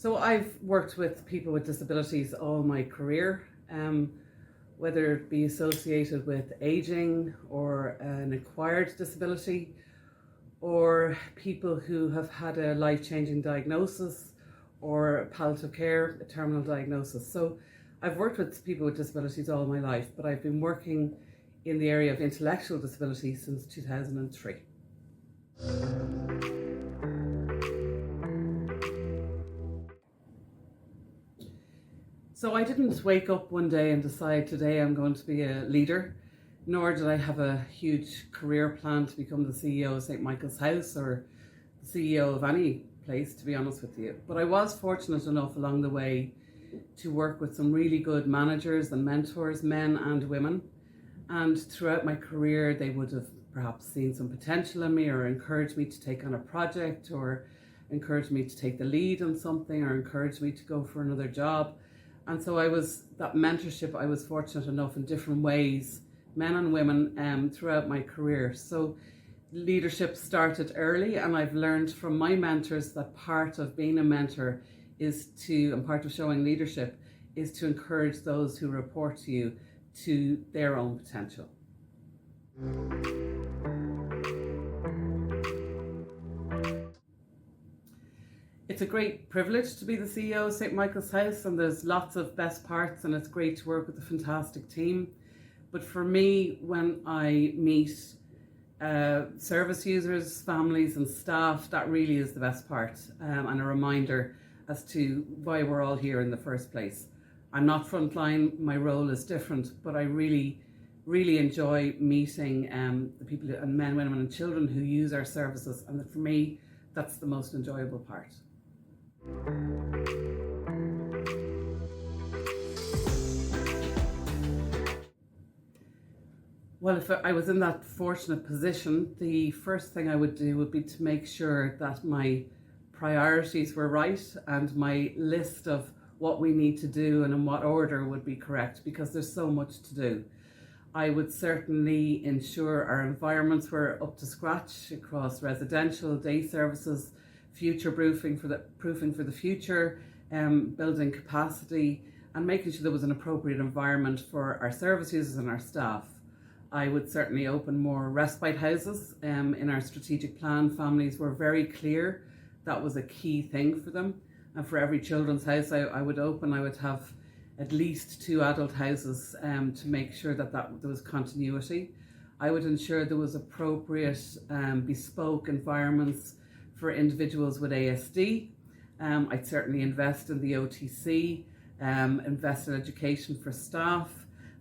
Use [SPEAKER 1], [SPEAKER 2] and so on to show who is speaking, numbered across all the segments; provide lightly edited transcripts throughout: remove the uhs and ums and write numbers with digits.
[SPEAKER 1] So I've worked with people with disabilities all my career, whether it be associated with aging or an acquired disability, or people who have had a life-changing diagnosis or palliative care, a terminal diagnosis. So I've worked with people with disabilities all my life, but I've been working in the area of intellectual disability since 2003. So I didn't wake up one day and decide today I'm going to be a leader, nor did I have a huge career plan to become the CEO of St. Michael's House or the CEO of any place, to be honest with you. But I was fortunate enough along the way to work with some really good managers and mentors, men and women. And throughout my career, they would have perhaps seen some potential in me or encouraged me to take on a project or encouraged me to take the lead on something or encouraged me to go for another job. And so that mentorship, I was fortunate enough in different ways, men and women, throughout my career. So leadership started early, and I've learned from my mentors that part of being a mentor and part of showing leadership is to encourage those who report to you to their own potential. It's a great privilege to be the CEO of St. Michael's House, and there's lots of best parts, and it's great to work with a fantastic team. But for me, when I meet service users, families and staff, that really is the best part, and a reminder as to why we're all here in the first place. I'm not frontline, my role is different, but I really enjoy meeting the people and men, women and children who use our services, and for me, that's the most enjoyable part. Well, if I was in that fortunate position, the first thing I would do would be to make sure that my priorities were right and my list of what we need to do and in what order would be correct, because there's so much to do. I would certainly ensure our environments were up to scratch across residential, day services, future proofing for the future, building capacity and making sure there was an appropriate environment for our service users and our staff. I would certainly open more respite houses. In our strategic plan, families were very clear that was a key thing for them. And for every children's house I would have at least 2 adult houses to make sure that there was continuity. I would ensure there was appropriate bespoke environments for individuals with ASD. I'd certainly invest in the OTC, invest in education for staff,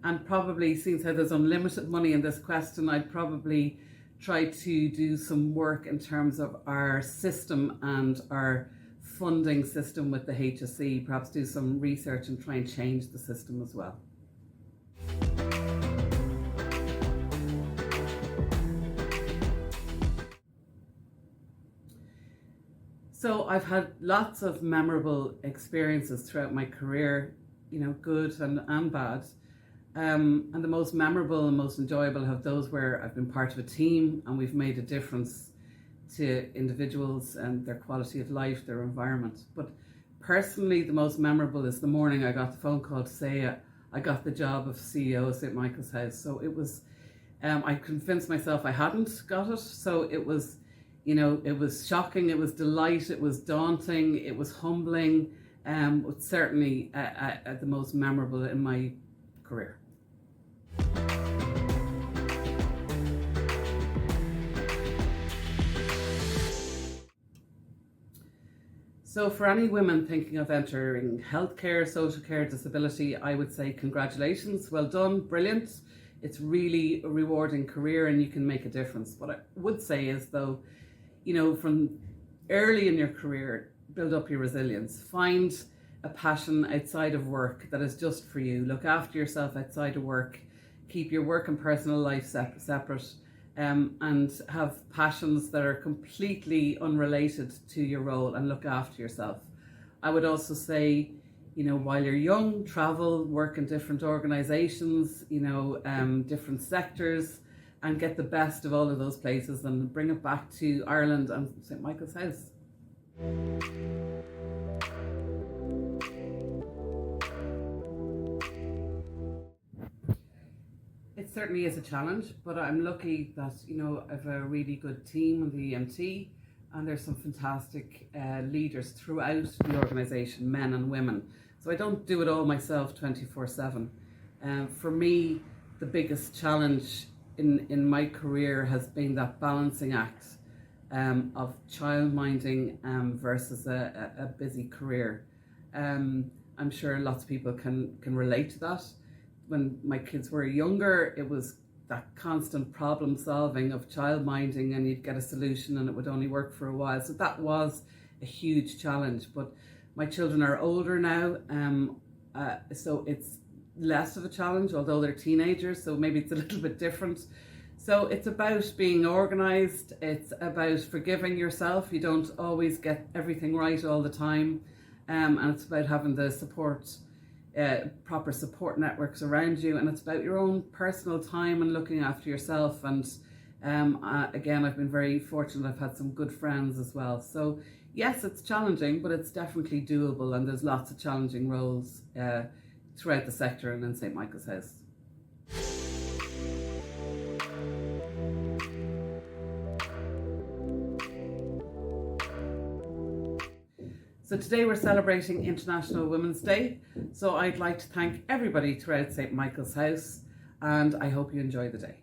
[SPEAKER 1] and probably, seeing how there's unlimited money in this question, I'd probably try to do some work in terms of our system and our funding system with the HSE, perhaps do some research and try and change the system as well. So I've had lots of memorable experiences throughout my career, good and bad. And the most memorable and most enjoyable have those where I've been part of a team and we've made a difference to individuals and their quality of life, their environment. But personally, the most memorable is the morning I got the phone call to say I got the job of CEO of St. Michael's House. So it was, I convinced myself I hadn't got it. So it was, it was shocking, it was delight, it was daunting, it was humbling. It's certainly the most memorable in my career. So for any women thinking of entering healthcare, social care, disability, I would say congratulations, well done, brilliant. It's really a rewarding career and you can make a difference. What I would say is though, from early in your career, build up your resilience. Find a passion outside of work that is just for you. Look after yourself outside of work. Keep your work and personal life separate. And have passions that are completely unrelated to your role and look after yourself. I would also say, while you're young, travel, work in different organizations, different sectors, and get the best of all of those places and bring it back to Ireland and St. Michael's House. certainly is a challenge, but I'm lucky that, you know, I have a really good team in the EMT, and there's some fantastic leaders throughout the organisation, men and women. So I don't do it all myself 24/7. For me, the biggest challenge in my career has been that balancing act of childminding versus a busy career. I'm sure lots of people can relate to that. When my kids were younger, it was that constant problem solving of childminding, and you'd get a solution and it would only work for a while. So that was a huge challenge. But my children are older now, so it's less of a challenge, although they're teenagers, so maybe it's a little bit different. So it's about being organised, it's about forgiving yourself. You don't always get everything right all the time, and it's about having the support, proper support networks around you, and it's about your own personal time and looking after yourself. And again, I've been very fortunate, I've had some good friends as well. So yes, it's challenging, but it's definitely doable, and there's lots of challenging roles throughout the sector and in St. Michael's House. So today we're celebrating International Women's Day. So I'd like to thank everybody throughout St. Michael's House, and I hope you enjoy the day.